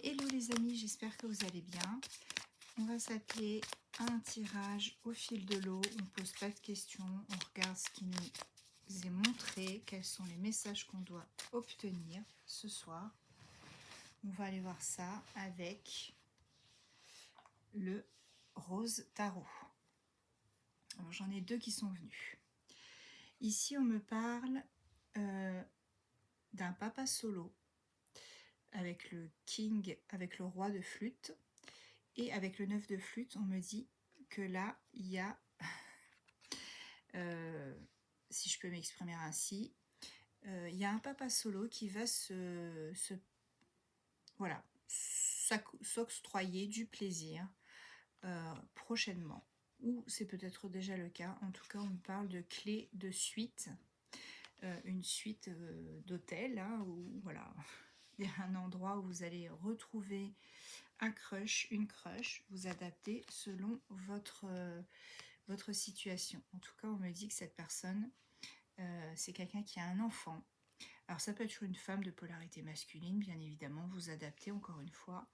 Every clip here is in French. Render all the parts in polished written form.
Hello les amis, j'espère que vous allez bien. On va s'atteler à un tirage au fil de l'eau. On ne pose pas de questions, on regarde ce qui nous est montré, quels sont les messages qu'on doit obtenir ce soir. On va aller voir ça avec le rose tarot. Alors j'en ai deux qui sont venus. Ici on me parle d'un papa solo avec le king, avec le roi de flûte. Et avec le 9 de flûte, on me dit que là, il y a, si je peux m'exprimer ainsi, il y a un papa solo qui va voilà, s'octroyer du plaisir prochainement. Ou c'est peut-être déjà le cas. En tout cas, on me parle de clé de suite, une suite d'hôtel, hein, où voilà, il y a un endroit où vous allez retrouver un crush, une crush, vous adaptez selon votre situation. En tout cas, on me dit que cette personne, c'est quelqu'un qui a un enfant. Alors ça peut être une femme de polarité masculine, bien évidemment, vous adaptez encore une fois.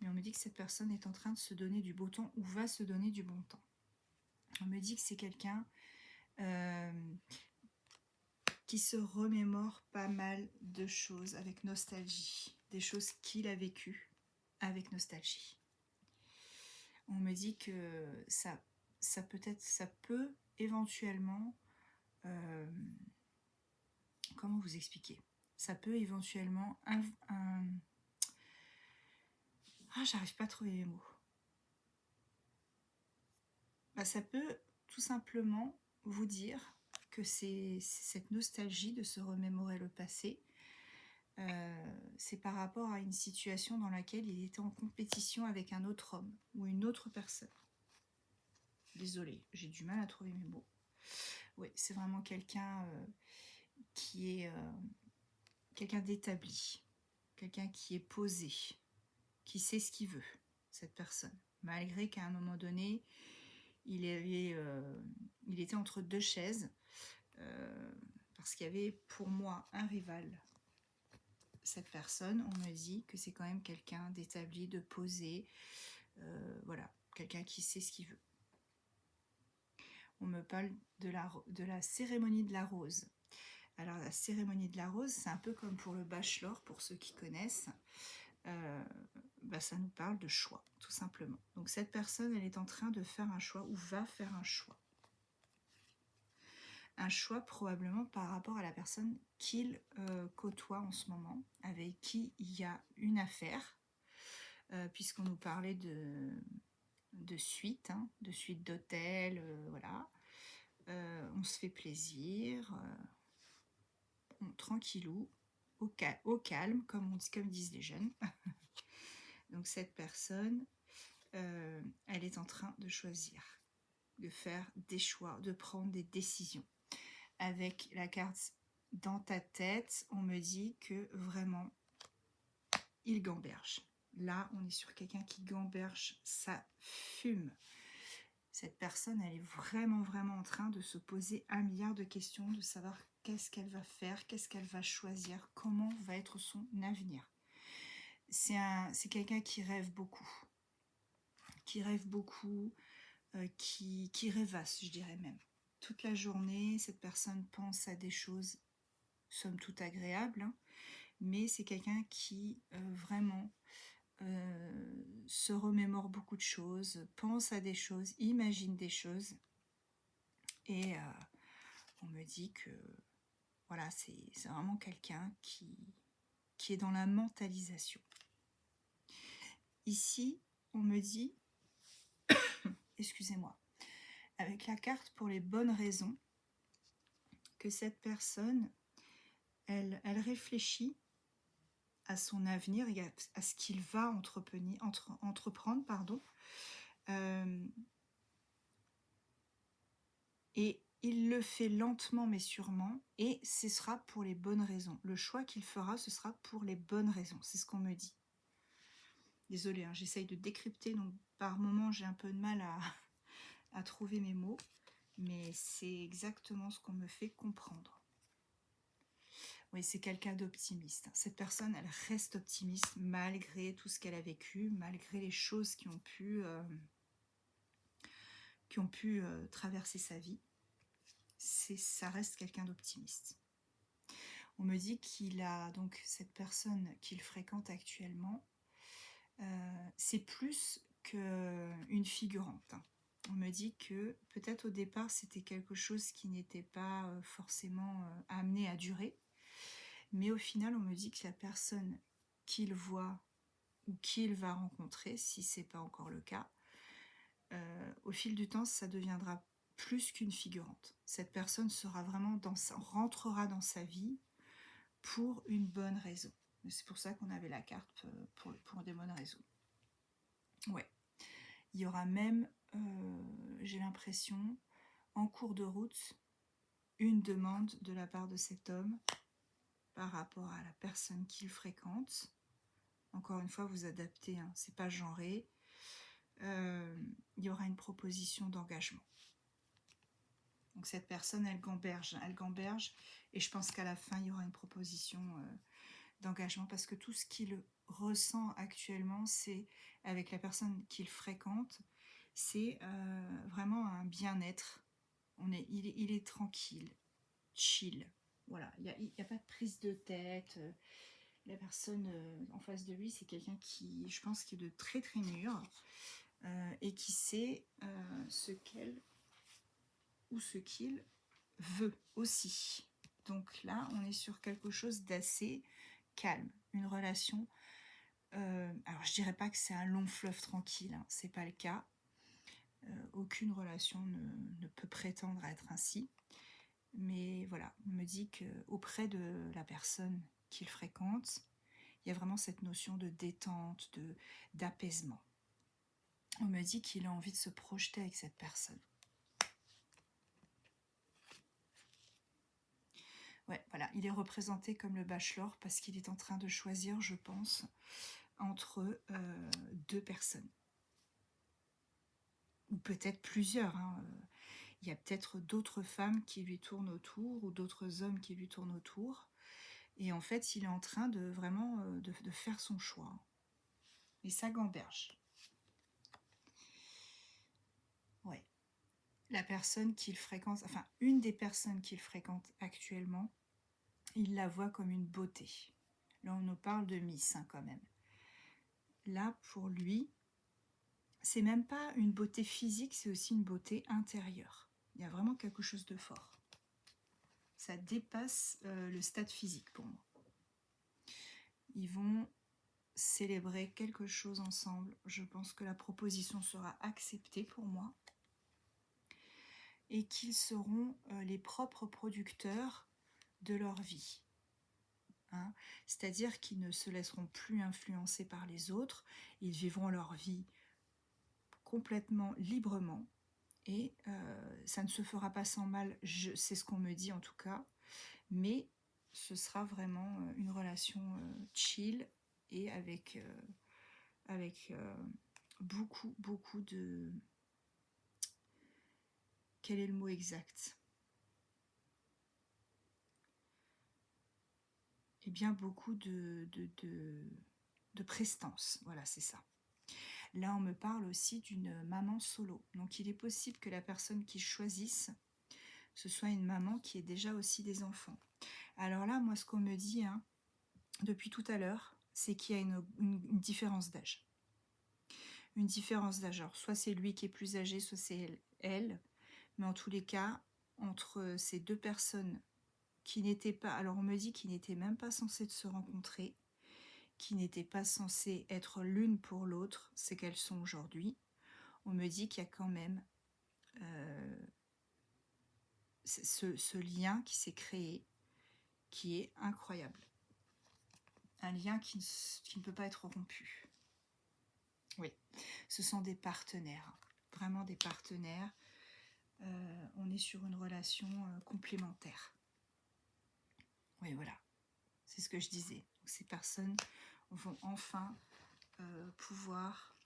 Mais on me dit que cette personne est en train de se donner du beau temps ou va se donner du bon temps. On me dit que c'est quelqu'un qui se remémore pas mal de choses avec nostalgie. Des choses qu'il a vécues avec nostalgie. On me dit que ça peut éventuellement, comment vous expliquer, ça peut éventuellement j'arrive pas à trouver les mots. Ça peut tout simplement vous dire que c'est cette nostalgie de se remémorer le passé. C'est par rapport à une situation dans laquelle il était en compétition avec un autre homme ou une autre personne. Désolée, j'ai du mal à trouver mes mots. Oui, c'est vraiment quelqu'un qui est quelqu'un d'établi, quelqu'un qui est posé, qui sait ce qu'il veut, cette personne. Malgré qu'à un moment donné, il était entre deux chaises, parce qu'il y avait pour moi un rival. Cette personne, on me dit que c'est quand même quelqu'un d'établi, de posé, voilà, quelqu'un qui sait ce qu'il veut. On me parle de la cérémonie de la rose. Alors la cérémonie de la rose, c'est un peu comme pour le bachelor, pour ceux qui connaissent. Ça nous parle de choix, tout simplement. Donc cette personne, elle est en train de faire un choix ou va faire un choix. Un choix probablement par rapport à la personne qu'il côtoie en ce moment, avec qui il y a une affaire, puisqu'on nous parlait de suite, hein, de suite d'hôtel, voilà. On se fait plaisir, tranquillou, au calme, comme disent les jeunes. Donc cette personne, elle est en train de choisir, de faire des choix, de prendre des décisions. Avec la carte dans ta tête, on me dit que vraiment, il gamberge. Là, on est sur quelqu'un qui gamberge, ça fume. Cette personne, elle est vraiment, vraiment en train de se poser 1 milliard de questions, de savoir qu'est-ce qu'elle va faire, qu'est-ce qu'elle va choisir, comment va être son avenir. C'est quelqu'un qui rêve beaucoup. Qui rêvasse, je dirais même. Toute la journée, cette personne pense à des choses, somme toute agréables, hein, mais c'est quelqu'un qui vraiment se remémore beaucoup de choses, pense à des choses, imagine des choses, et on me dit que voilà, c'est vraiment quelqu'un qui est dans la mentalisation. Ici, on me dit, excusez-moi, avec la carte pour les bonnes raisons, que cette personne, elle réfléchit à son avenir et à ce qu'il va entreprendre, pardon. Et il le fait lentement mais sûrement, et ce sera pour les bonnes raisons. Le choix qu'il fera, ce sera pour les bonnes raisons, c'est ce qu'on me dit. Désolée, hein, j'essaye de décrypter, donc par moments j'ai un peu de mal à trouver mes mots, mais c'est exactement ce qu'on me fait comprendre. Oui, c'est quelqu'un d'optimiste. Cette personne, elle reste optimiste malgré tout ce qu'elle a vécu, malgré les choses qui ont pu traverser sa vie. Ça reste quelqu'un d'optimiste. On me dit qu'il a donc cette personne qu'il fréquente actuellement, c'est plus qu'une figurante. On me dit que peut-être au départ c'était quelque chose qui n'était pas forcément amené à durer, mais au final on me dit que la personne qu'il voit ou qu'il va rencontrer, si c'est pas encore le cas, au fil du temps ça deviendra plus qu'une figurante. Cette personne sera vraiment rentrera dans sa vie pour une bonne raison. C'est pour ça qu'on avait la carte pour des bonnes raisons. Ouais. Il y aura même, j'ai l'impression, en cours de route, une demande de la part de cet homme par rapport à la personne qu'il fréquente. Encore une fois, vous adaptez, hein, c'est pas genré. Il y aura une proposition d'engagement. Donc cette personne, elle gamberge, et je pense qu'à la fin, il y aura une proposition d'engagement, parce que tout ce qu'il ressent actuellement, c'est avec la personne qu'il fréquente, c'est vraiment un bien-être. Il est tranquille, chill. Voilà, il n'y a pas de prise de tête. La personne en face de lui, c'est quelqu'un qui, je pense, qui est de très très mûr et qui sait ce qu'elle ou ce qu'il veut aussi. Donc là, on est sur quelque chose d'assez calme, une relation. Alors, je dirais pas que c'est un long fleuve tranquille, hein, c'est pas le cas. Aucune relation ne peut prétendre à être ainsi. Mais voilà, on me dit qu'auprès de la personne qu'il fréquente, il y a vraiment cette notion de détente, d'apaisement. On me dit qu'il a envie de se projeter avec cette personne. Ouais, voilà, il est représenté comme le bachelor parce qu'il est en train de choisir, je pense, entre deux personnes. Ou peut-être plusieurs, hein. Il y a peut-être d'autres femmes qui lui tournent autour ou d'autres hommes qui lui tournent autour. Et en fait, il est en train de vraiment de faire son choix. Et ça gamberge. Ouais. La personne qu'il fréquente, enfin une des personnes qu'il fréquente actuellement, il la voit comme une beauté. Là, on nous parle de Miss, hein, quand même. Là, pour lui, c'est même pas une beauté physique, c'est aussi une beauté intérieure. Il y a vraiment quelque chose de fort. Ça dépasse le stade physique pour moi. Ils vont célébrer quelque chose ensemble. Je pense que la proposition sera acceptée pour moi. Et qu'ils seront les propres producteurs de leur vie. Hein, c'est-à-dire qu'ils ne se laisseront plus influencer par les autres. Ils vivront leur vie complètement librement. Et ça ne se fera pas sans mal, c'est ce qu'on me dit en tout cas, mais ce sera vraiment une relation chill et avec beaucoup de... Quel est le mot exact? Eh bien, beaucoup de prestance, voilà, c'est ça. Là, on me parle aussi d'une maman solo. Donc, il est possible que la personne qui choisisse, ce soit une maman qui ait déjà aussi des enfants. Alors là, moi, ce qu'on me dit, hein, depuis tout à l'heure, c'est qu'il y a une différence d'âge. Une différence d'âge. Alors, soit c'est lui qui est plus âgé, soit c'est elle. Mais en tous les cas, entre ces deux personnes qui n'étaient pas... Alors, on me dit qu'ils n'étaient même pas censés se rencontrer, qui n'étaient pas censées être l'une pour l'autre, c'est qu'elles sont aujourd'hui. On me dit qu'il y a quand même ce lien qui s'est créé, qui est incroyable. Un lien qui ne peut pas être rompu. Oui, ce sont des partenaires, vraiment des partenaires. On est sur une relation complémentaire. Oui, voilà, c'est ce que je disais. Donc, ces personnes vont enfin pouvoir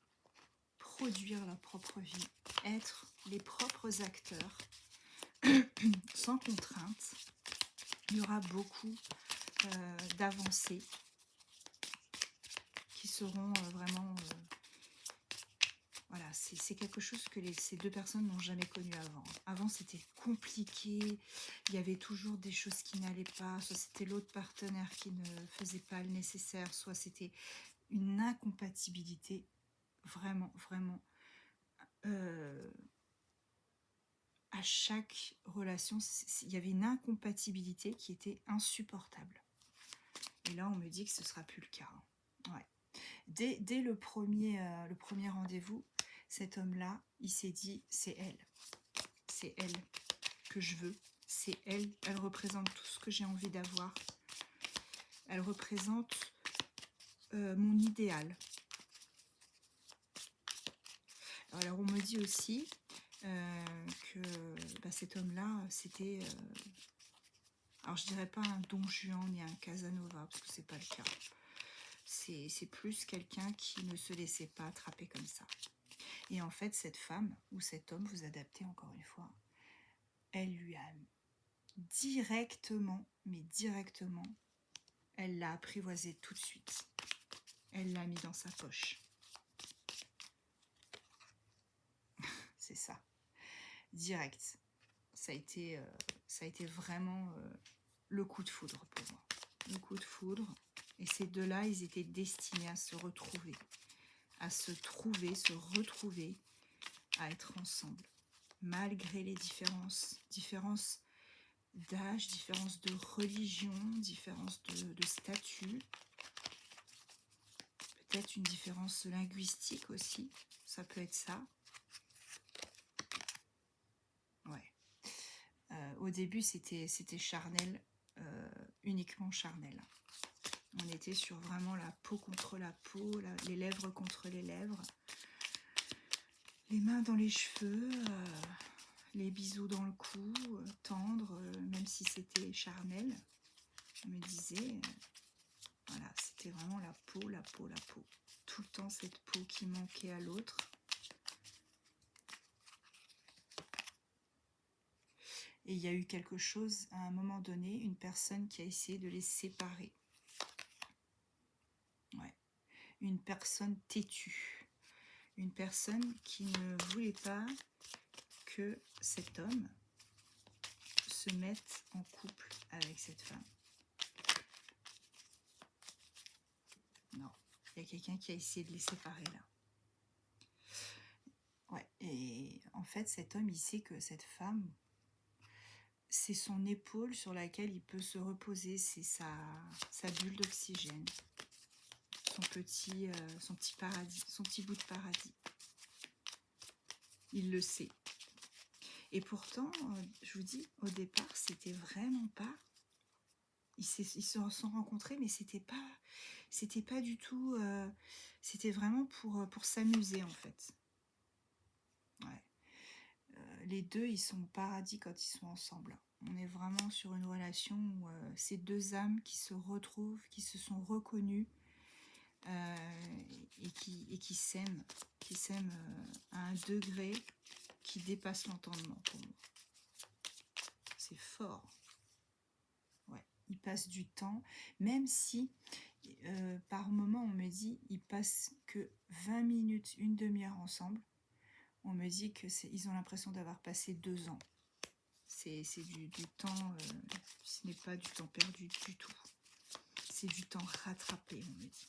produire leur propre vie, être les propres acteurs, sans contrainte. Il y aura beaucoup d'avancées qui seront vraiment... voilà, c'est quelque chose que ces deux personnes n'ont jamais connu avant. Avant, c'était compliqué, il y avait toujours des choses qui n'allaient pas, soit c'était l'autre partenaire qui ne faisait pas le nécessaire, soit c'était une incompatibilité, vraiment, vraiment. À chaque relation, il y avait une incompatibilité qui était insupportable. Et là, on me dit que ce ne sera plus le cas. Ouais. Dès le premier rendez-vous, cet homme-là, il s'est dit, c'est elle que je veux, c'est elle représente tout ce que j'ai envie d'avoir, elle représente mon idéal. Alors on me dit aussi que cet homme-là, c'était, alors je dirais pas un Don Juan ni un Casanova, parce que c'est pas le cas. C'est plus quelqu'un qui ne se laissait pas attraper comme ça. Et en fait, cette femme ou cet homme, vous adaptez encore une fois, elle lui a directement, mais directement, elle l'a apprivoisé tout de suite. Elle l'a mis dans sa poche. C'est ça. Direct. Ça a été vraiment le coup de foudre pour moi. Le coup de foudre. Et ces deux-là, ils étaient destinés à se retrouver. À se trouver, se retrouver, à être ensemble. Malgré les différences d'âge, différences de religion, différences de statut. Peut-être une différence linguistique aussi. Ça peut être ça. Ouais. Au début, c'était charnel, uniquement charnel. On était sur vraiment la peau contre la peau, les lèvres contre les lèvres, les mains dans les cheveux, les bisous dans le cou, tendre, même si c'était charnel. On me disait, voilà, c'était vraiment la peau, la peau, la peau. Tout le temps cette peau qui manquait à l'autre. Et il y a eu quelque chose, à un moment donné, une personne qui a essayé de les séparer. Ouais. Une personne têtue. Une personne qui ne voulait pas que cet homme se mette en couple avec cette femme. Non, il y a quelqu'un qui a essayé de les séparer là. Ouais, et en fait, cet homme, il sait que cette femme, c'est son épaule sur laquelle il peut se reposer, c'est sa bulle d'oxygène, son petit paradis, son petit bout de paradis. Il le sait. Et pourtant, je vous dis, au départ, c'était vraiment pas... Ils se sont rencontrés, mais c'était pas du tout... c'était vraiment pour s'amuser, en fait. Ouais. Les deux, ils sont au paradis quand ils sont ensemble. On est vraiment sur une relation où ces deux âmes qui se retrouvent, qui se sont reconnues et qui s'aiment à un degré qui dépasse l'entendement pour moi. C'est fort. Ouais, ils passent du temps, même si par moment on me dit ils passent que 20 minutes, une demi-heure ensemble. On me dit qu'ils ont l'impression d'avoir passé 2 ans. C'est du temps, ce n'est pas du temps perdu du tout. C'est du temps rattrapé, on me dit.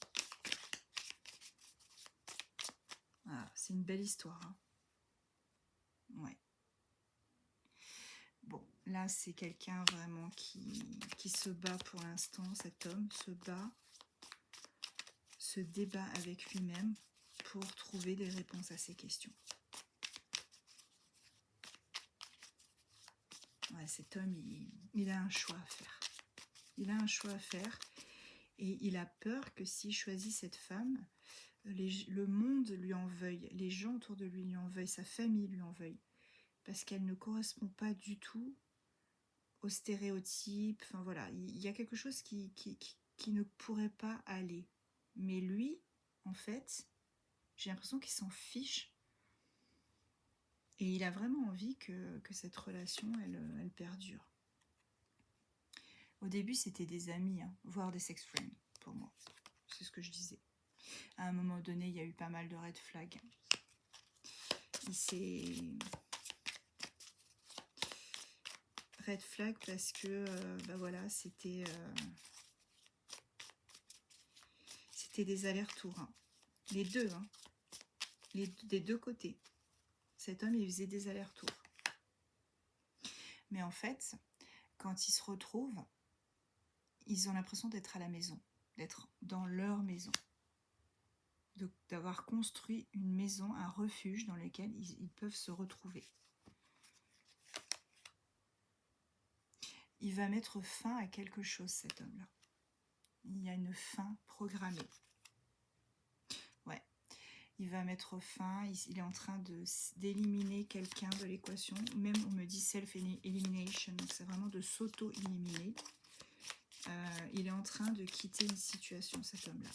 Ah, c'est une belle histoire. Hein. Ouais. Bon, là, c'est quelqu'un vraiment qui se bat pour l'instant. Cet homme se débat avec lui-même pour trouver des réponses à ses questions. Ouais, cet homme, il a un choix à faire. Il a un choix à faire et il a peur que s'il choisit cette femme, le monde lui en veuille, les gens autour de lui en veuillent, sa famille lui en veuille, parce qu'elle ne correspond pas du tout aux stéréotypes. Enfin voilà, il y a quelque chose qui ne pourrait pas aller. Mais lui, en fait, j'ai l'impression qu'il s'en fiche. Et il a vraiment envie que cette relation, elle perdure. Au début, c'était des amis, hein, voire des sex friends pour moi. C'est ce que je disais. À un moment donné, il y a eu pas mal de red flags. Il s'est... Red flag parce que, bah voilà, c'était des allers-retours. Hein. Les deux, hein. Des deux côtés. Cet homme, il faisait des allers-retours. Mais en fait, quand ils se retrouvent, ils ont l'impression d'être à la maison, d'être dans leur maison, d'avoir construit une maison, un refuge dans lequel ils peuvent se retrouver. Il va mettre fin à quelque chose, cet homme-là. Il y a une fin programmée. Ouais. Il va mettre fin, il est en train d'éliminer quelqu'un de l'équation. Même, on me dit self-elimination, donc c'est vraiment de s'auto-éliminer. Il est en train de quitter une situation, cet homme-là.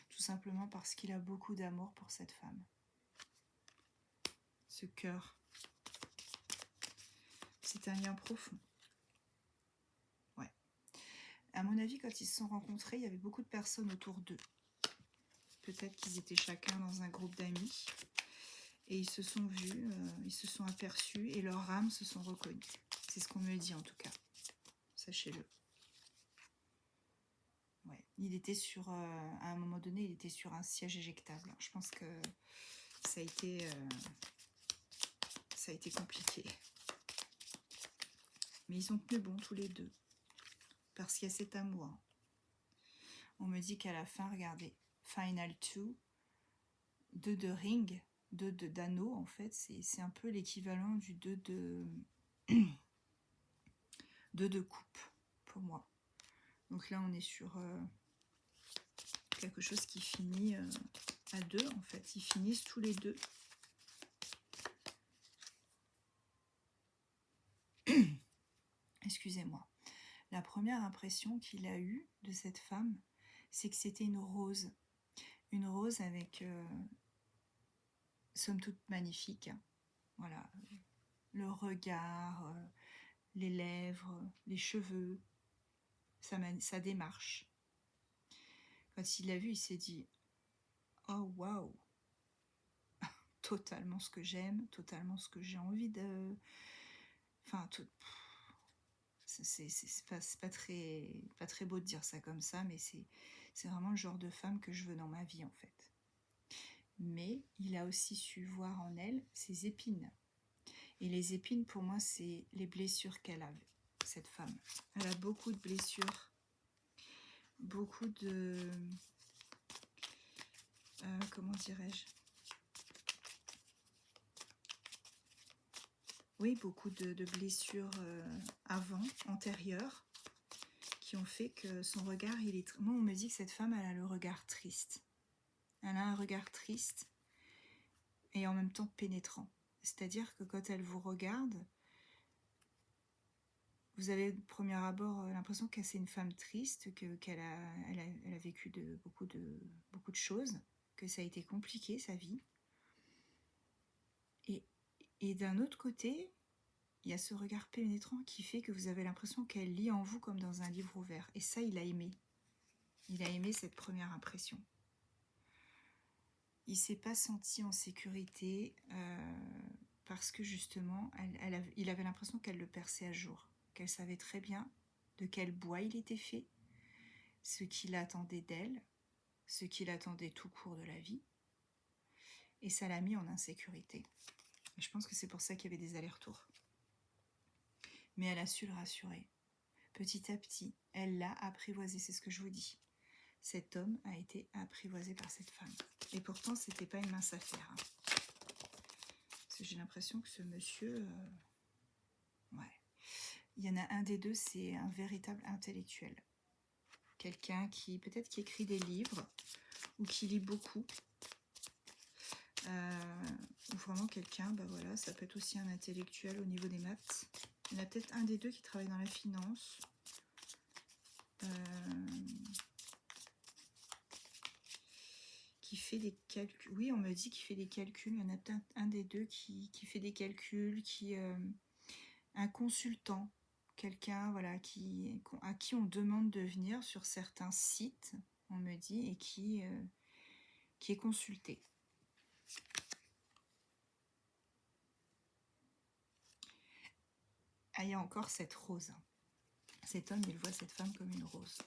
Tout simplement parce qu'il a beaucoup d'amour pour cette femme. Ce cœur. C'est un lien profond. Ouais. À mon avis, quand ils se sont rencontrés, il y avait beaucoup de personnes autour d'eux. Peut-être qu'ils étaient chacun dans un groupe d'amis. Et ils se sont vus, ils se sont aperçus et leurs âmes se sont reconnues. C'est ce qu'on me dit en tout cas. Sachez-le. Ouais. Il était sur, à un moment donné, il était sur un siège éjectable. Je pense que ça a été compliqué. Mais ils ont tenu bon tous les deux. Parce qu'il y a cet amour. On me dit qu'à la fin, regardez, Final 2, 2 de ring, 2 d'anneau, en fait, c'est un peu l'équivalent du 2 de coupe, pour moi. Donc là, on est sur quelque chose qui finit à 2, en fait. Ils finissent tous les deux. Excusez-moi. La première impression qu'il a eue de cette femme, c'est que c'était une rose. Une rose avec, somme toute, magnifique. Voilà. Le regard, les lèvres, les cheveux, sa démarche. Quand il l'a vu, il s'est dit « Oh, waouh !» Totalement ce que j'aime, totalement ce que j'ai envie de... Enfin, tout... c'est pas très beau de dire ça comme ça, mais c'est vraiment le genre de femme que je veux dans ma vie, en fait. Mais il a aussi su voir en elle ses épines. Et les épines, pour moi, c'est les blessures qu'elle a, cette femme. Elle a beaucoup de blessures, beaucoup de... comment dirais-je? Oui, beaucoup de blessures antérieures, qui ont fait que son regard, il est... Moi, on me dit que cette femme, elle a le regard triste. Elle a un regard triste et en même temps pénétrant. C'est-à-dire que quand elle vous regarde, vous avez au premier abord l'impression que c'est une femme triste, qu'elle a vécu beaucoup de choses, que ça a été compliqué, sa vie. Et d'un autre côté, il y a ce regard pénétrant qui fait que vous avez l'impression qu'elle lit en vous comme dans un livre ouvert. Et ça, il a aimé. Il a aimé cette première impression. Il ne s'est pas senti en sécurité parce que justement, il avait l'impression qu'elle le perçait à jour. Qu'elle savait très bien de quel bois il était fait, ce qu'il attendait d'elle, ce qu'il attendait tout court de la vie. Et ça l'a mis en insécurité. Et je pense que c'est pour ça qu'il y avait des allers-retours. Mais elle a su le rassurer. Petit à petit, elle l'a apprivoisé, c'est ce que je vous dis. Cet homme a été apprivoisé par cette femme. Et pourtant, c'était pas une mince affaire. Hein. Parce que j'ai l'impression que ce monsieur... ouais. Il y en a un des deux, c'est un véritable intellectuel. Quelqu'un qui, peut-être, qui écrit des livres, ou qui lit beaucoup. Ou vraiment quelqu'un, bah voilà, ça peut être aussi un intellectuel au niveau des maths. Il y en a peut-être un des deux qui travaille dans la finance. Qui fait des calculs. Oui, on me dit qu'il fait des calculs. Il y en a peut-être un des deux qui fait des calculs, un consultant, quelqu'un voilà, à qui on demande de venir sur certains sites, on me dit, et qui est consulté. Ah, il y a encore cette rose. Cet homme, il voit cette femme comme une rose.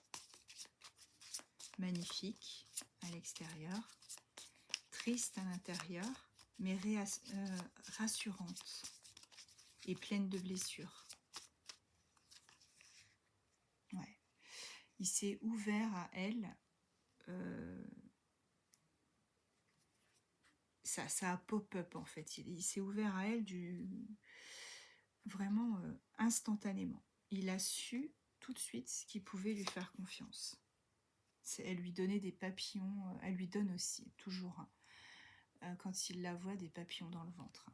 Magnifique à l'extérieur, triste à l'intérieur, mais rassurante et pleine de blessures. Ouais. Il s'est ouvert à elle. Ça a pop-up en fait. Il s'est ouvert à elle vraiment instantanément. Il a su tout de suite ce qui pouvait lui faire confiance. Elle lui donnait des papillons, elle lui donne aussi, toujours, quand il la voit, des papillons dans le ventre.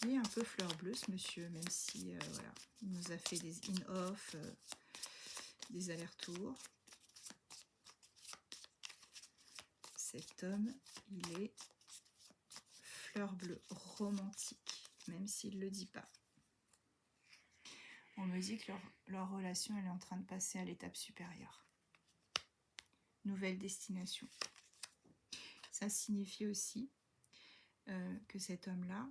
Il est un peu fleur bleue ce monsieur, même si voilà, il nous a fait des in-off, des allers-retours. Cet homme, il est fleur bleue romantique, même s'il ne le dit pas. On me dit que leur relation elle est en train de passer à l'étape supérieure. Nouvelle destination. Ça signifie aussi que cet homme-là,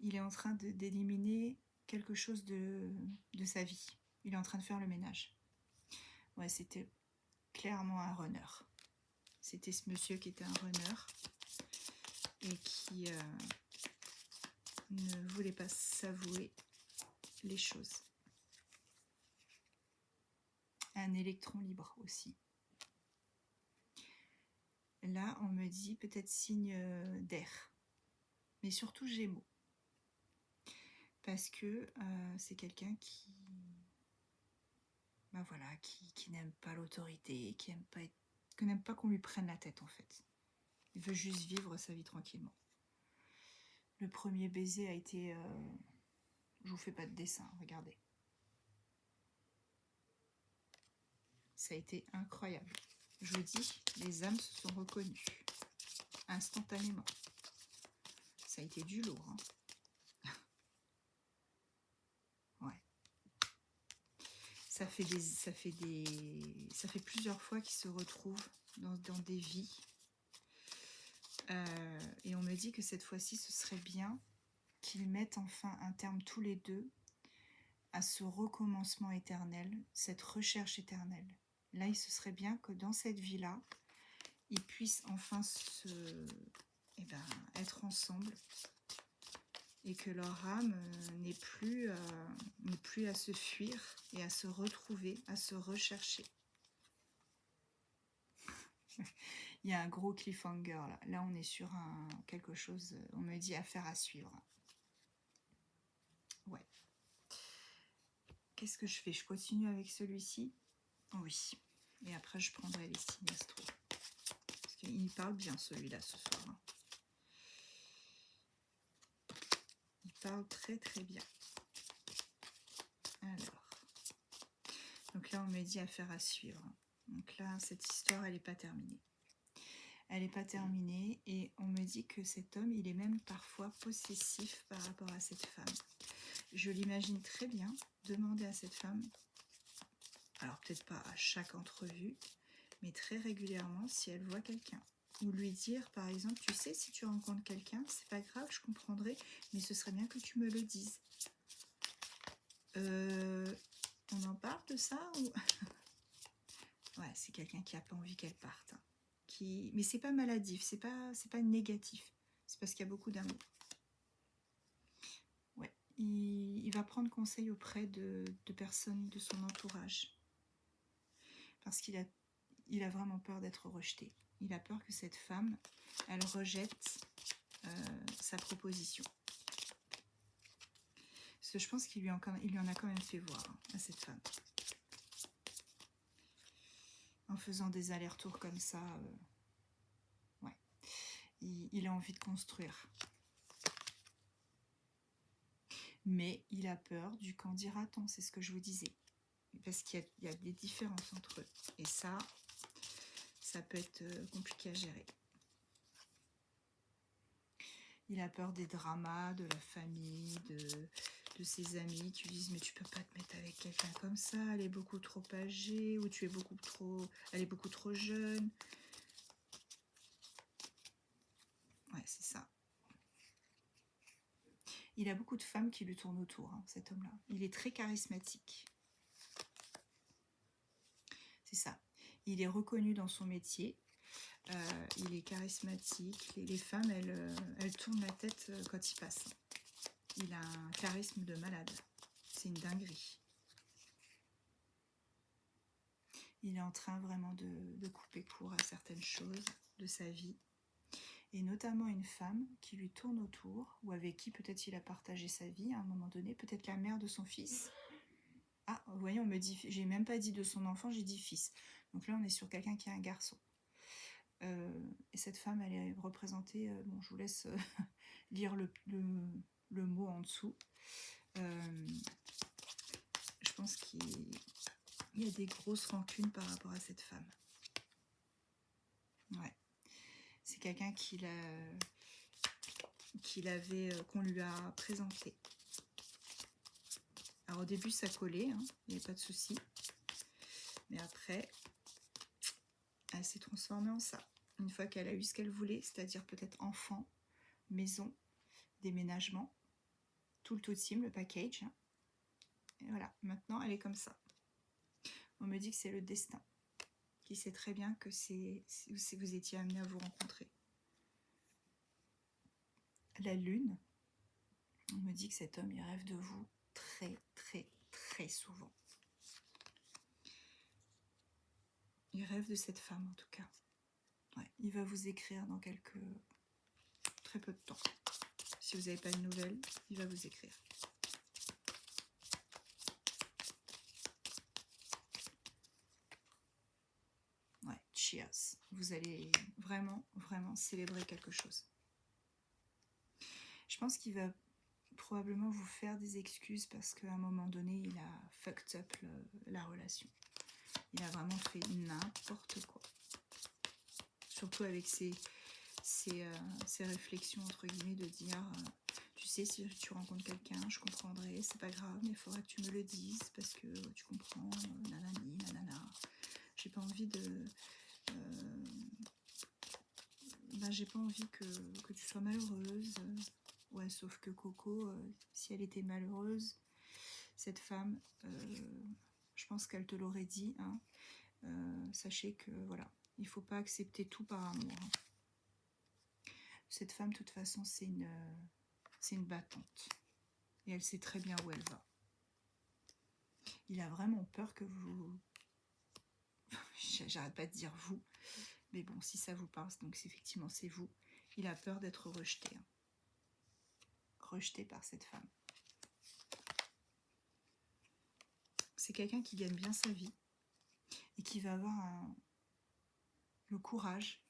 il est en train d'éliminer quelque chose de sa vie. Il est en train de faire le ménage. Ouais, c'était clairement un runner. C'était ce monsieur qui était un runner et qui ne voulait pas s'avouer les choses. Un électron libre aussi. Là, on me dit peut-être signe d'air, mais surtout Gémeaux. Parce que c'est quelqu'un qui n'aime pas l'autorité, qui n'aime pas qu'on lui prenne la tête en fait. Il veut juste vivre sa vie tranquillement. Le premier baiser a été... je vous fais pas de dessin, regardez. Ça a été incroyable. Je vous dis, les âmes se sont reconnues instantanément. Ça a été du lourd. Hein. Ouais. Ça fait plusieurs fois qu'ils se retrouvent dans des vies. Et on me dit que cette fois-ci, ce serait bien qu'ils mettent enfin un terme tous les deux à ce recommencement éternel, cette recherche éternelle. Là, il se serait bien que dans cette vie-là, ils puissent enfin être ensemble et que leur âme n'ait plus à se fuir et à se retrouver, à se rechercher. Il y a un gros cliffhanger là. Là, on est sur quelque chose, on me dit affaire à suivre. Ouais. Qu'est-ce que je fais? Je continue avec celui-ci? Oui. Et après, je prendrai les signes astro. Parce qu'il parle bien celui-là ce soir. Hein. Il parle très très bien. Alors. Donc là, on me dit affaire à suivre. Donc là, cette histoire, elle n'est pas terminée. Elle n'est pas terminée et on me dit que cet homme, il est même parfois possessif par rapport à cette femme. Je l'imagine très bien demander à cette femme, alors peut-être pas à chaque entrevue, mais très régulièrement si elle voit quelqu'un. Ou lui dire par exemple, tu sais, si tu rencontres quelqu'un, c'est pas grave, je comprendrai, mais ce serait bien que tu me le dises. On en parle de ça ou... Ouais, c'est quelqu'un qui n'a pas envie qu'elle parte. Hein. Mais c'est pas maladif, c'est pas négatif. C'est parce qu'il y a beaucoup d'amour. Ouais, il va prendre conseil auprès de personnes de son entourage. Parce qu'il a vraiment peur d'être rejeté. Il a peur que cette femme, elle rejette sa proposition. Parce que je pense qu'il lui en a quand même fait voir hein, à cette femme. En faisant des allers-retours comme ça, ouais. Il a envie de construire. Mais il a peur du qu'en dira-t-on, c'est ce que je vous disais. Parce qu'il y a des différences entre eux. Et ça ça peut être compliqué à gérer. Il a peur des dramas, de la famille, de ses amis qui lui disent mais tu peux pas te mettre avec quelqu'un comme ça, elle est beaucoup trop âgée, ou elle est beaucoup trop jeune. Ouais, c'est ça. Il a beaucoup de femmes qui lui tournent autour, hein, cet homme-là. Il est très charismatique. C'est ça. Il est reconnu dans son métier. Il est charismatique. Les femmes, elles tournent la tête quand il passe. Il a un charisme de malade. C'est une dinguerie. Il est en train vraiment de couper court à certaines choses de sa vie. Et notamment une femme qui lui tourne autour, ou avec qui peut-être il a partagé sa vie à un moment donné, peut-être la mère de son fils. Ah, vous voyez, on me dit, j'ai même pas dit de son enfant, j'ai dit fils. Donc là, on est sur quelqu'un qui a un garçon. Et cette femme, elle est représentée, bon, je vous laisse lire le mot en dessous. Je pense qu'il y a des grosses rancunes par rapport à cette femme. Ouais. C'est quelqu'un qu'on lui a présenté. Alors au début ça collait, hein, il n'y avait pas de souci. Mais après, elle s'est transformée en ça. Une fois qu'elle a eu ce qu'elle voulait, c'est-à-dire peut-être enfant, maison, déménagement, tout le totem, le package. Hein. Et voilà, maintenant elle est comme ça. On me dit que c'est le destin, qui sait très bien que vous étiez amené à vous rencontrer. La lune, on me dit que cet homme, il rêve de vous très, très, très souvent. Il rêve de cette femme, en tout cas. Ouais, il va vous écrire dans très peu de temps. Si vous n'avez pas de nouvelles, il va vous écrire. Ouais, cheers. Vous allez vraiment, vraiment célébrer quelque chose. Je pense qu'il va probablement vous faire des excuses parce qu'à un moment donné, il a fucked up la relation. Il a vraiment fait n'importe quoi. Surtout avec ses réflexions, entre guillemets, de dire tu sais, si tu rencontres quelqu'un, je comprendrai, c'est pas grave, mais il faudra que tu me le dises parce que tu comprends, nanani, nanana. J'ai pas envie de... j'ai pas envie que tu sois malheureuse. Ouais, sauf que Coco, si elle était malheureuse, cette femme, je pense qu'elle te l'aurait dit. Hein. Sachez que, voilà, il faut pas accepter tout par amour. Hein. Cette femme, de toute façon, c'est une battante. Et elle sait très bien où elle va. Il a vraiment peur que vous... J'arrête pas de dire vous. Mais bon, si ça vous parle, donc effectivement, c'est vous. Il a peur d'être rejeté. Hein. Rejeté par cette femme. C'est quelqu'un qui gagne bien sa vie. Et qui va avoir le courage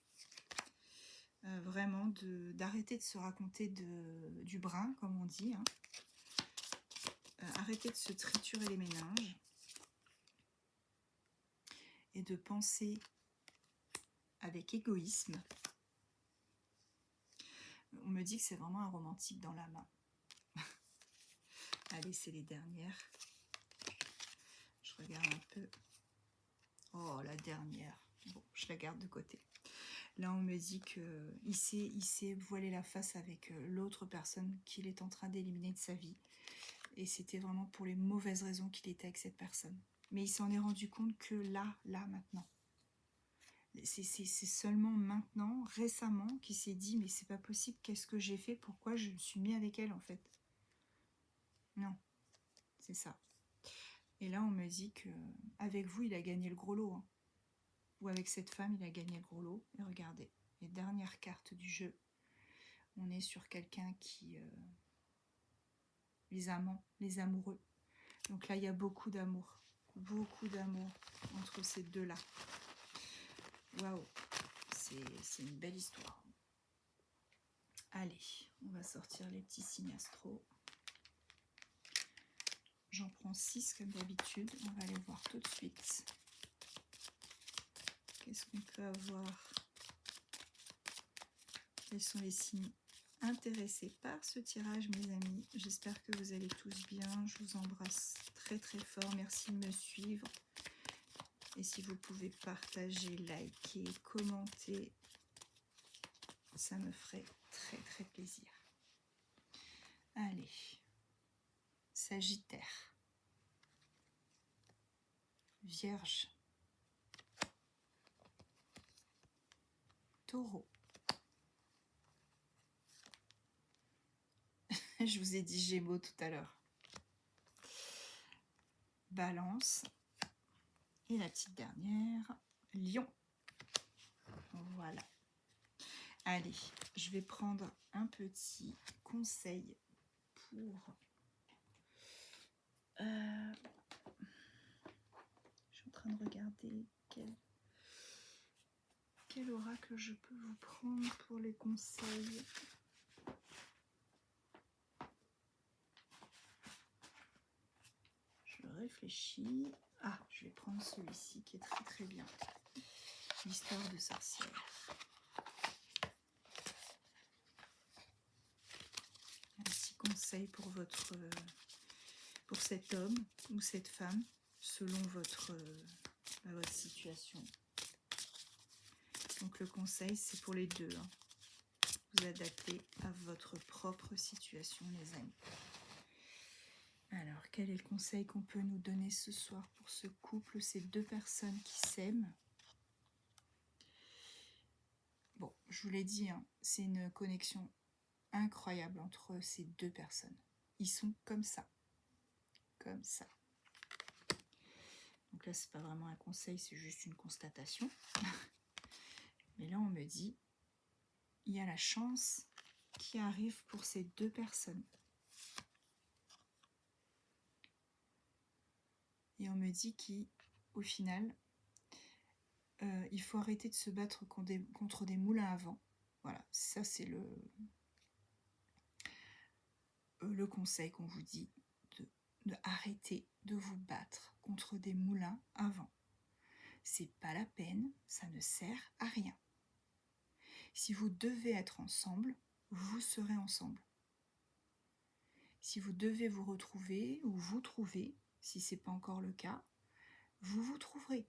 vraiment d'arrêter de se raconter du brin, comme on dit. Hein. Arrêter de se triturer les méninges. Et de penser avec égoïsme. On me dit que c'est vraiment un romantique dans la main. Allez, c'est les dernières. Je regarde un peu. Oh, la dernière. Bon, je la garde de côté. Là, on me dit qu'il s'est voilé la face avec l'autre personne qu'il est en train d'éliminer de sa vie. Et c'était vraiment pour les mauvaises raisons qu'il était avec cette personne. Mais il s'en est rendu compte que là, maintenant. C'est seulement maintenant, récemment, qu'il s'est dit, mais c'est pas possible, qu'est-ce que j'ai fait? Pourquoi je me suis mis avec elle, en fait? Non, c'est ça. Et là, on me dit qu'avec vous, il a gagné le gros lot. Hein. Ou avec cette femme, il a gagné le gros lot. Et regardez, les dernières cartes du jeu, on est sur quelqu'un qui... les amants, les amoureux. Donc là, il y a beaucoup d'amour entre ces deux-là. Waouh, c'est une belle histoire. Allez, on va sortir les petits signes astro. J'en prends 6 comme d'habitude. On va aller voir tout de suite. Qu'est-ce qu'on peut peux avoir quels sont les signes intéressés par ce tirage, mes amis. J'espère que vous allez tous bien. Je vous embrasse très très fort. Merci de me suivre. Et si vous pouvez partager, liker, commenter, ça me ferait très très plaisir. Allez, Sagittaire, Vierge, Taureau. Je vous ai dit Gémeaux tout à l'heure. Balance. Et la petite dernière, Lion. Voilà. Allez, je vais prendre un petit conseil pour... je suis en train de regarder quel oracle je peux vous prendre pour les conseils. Je réfléchis. Ah, je vais prendre celui-ci qui est très très bien. L'histoire de sorcière. Un petit conseil pour cet homme ou cette femme, selon votre situation. Donc le conseil, c'est pour les deux. Hein. Vous adaptez à votre propre situation, les amis. Alors, quel est le conseil qu'on peut nous donner ce soir pour ce couple, ces deux personnes qui s'aiment? Bon, je vous l'ai dit, hein, c'est une connexion incroyable entre ces deux personnes. Ils sont comme ça. Comme ça. Donc là, c'est pas vraiment un conseil, c'est juste une constatation. Mais là, on me dit, il y a la chance qui arrive pour ces deux personnes. Et on me dit qu'au final, il faut arrêter de se battre contre des moulins à vent. Voilà, ça c'est le conseil qu'on vous dit, de arrêter de vous battre contre des moulins à vent. C'est pas la peine, ça ne sert à rien. Si vous devez être ensemble, vous serez ensemble. Si vous devez vous retrouver ou vous trouver, si ce n'est pas encore le cas, vous vous trouverez.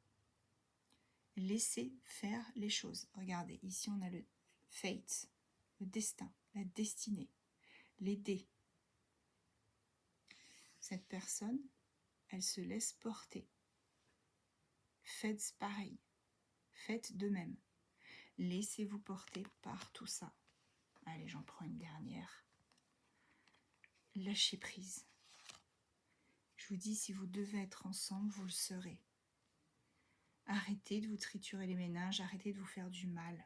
Laissez faire les choses. Regardez, ici on a le fate, le destin, la destinée, les dés. Cette personne, elle se laisse porter. Faites pareil. Faites de même. Laissez-vous porter par tout ça. Allez, j'en prends une dernière. Lâchez prise. Je vous dis, si vous devez être ensemble, vous le serez. Arrêtez de vous triturer les méninges, arrêtez de vous faire du mal.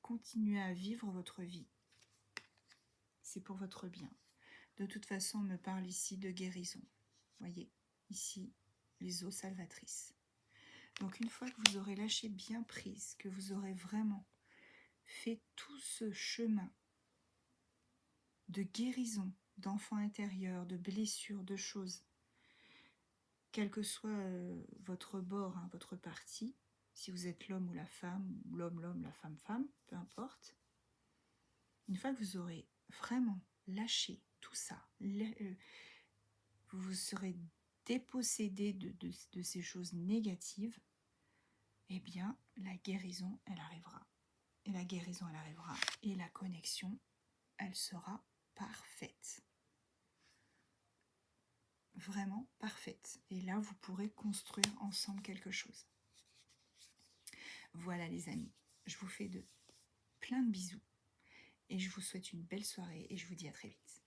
Continuez à vivre votre vie. C'est pour votre bien. De toute façon, on me parle ici de guérison. Voyez, ici, les eaux salvatrices. Donc une fois que vous aurez lâché bien prise, que vous aurez vraiment fait tout ce chemin de guérison, d'enfants intérieurs, de blessures, de choses, quel que soit votre bord, hein, votre partie, si vous êtes l'homme ou la femme, l'homme, la femme, peu importe, une fois que vous aurez vraiment lâché tout ça, vous vous serez dépossédé de ces choses négatives, eh bien, la guérison, elle arrivera. Et la guérison, elle arrivera. Et la connexion, elle sera parfaite. Vraiment parfaite. Et là, vous pourrez construire ensemble quelque chose. Voilà les amis, je vous fais plein de bisous. Et je vous souhaite une belle soirée et je vous dis à très vite.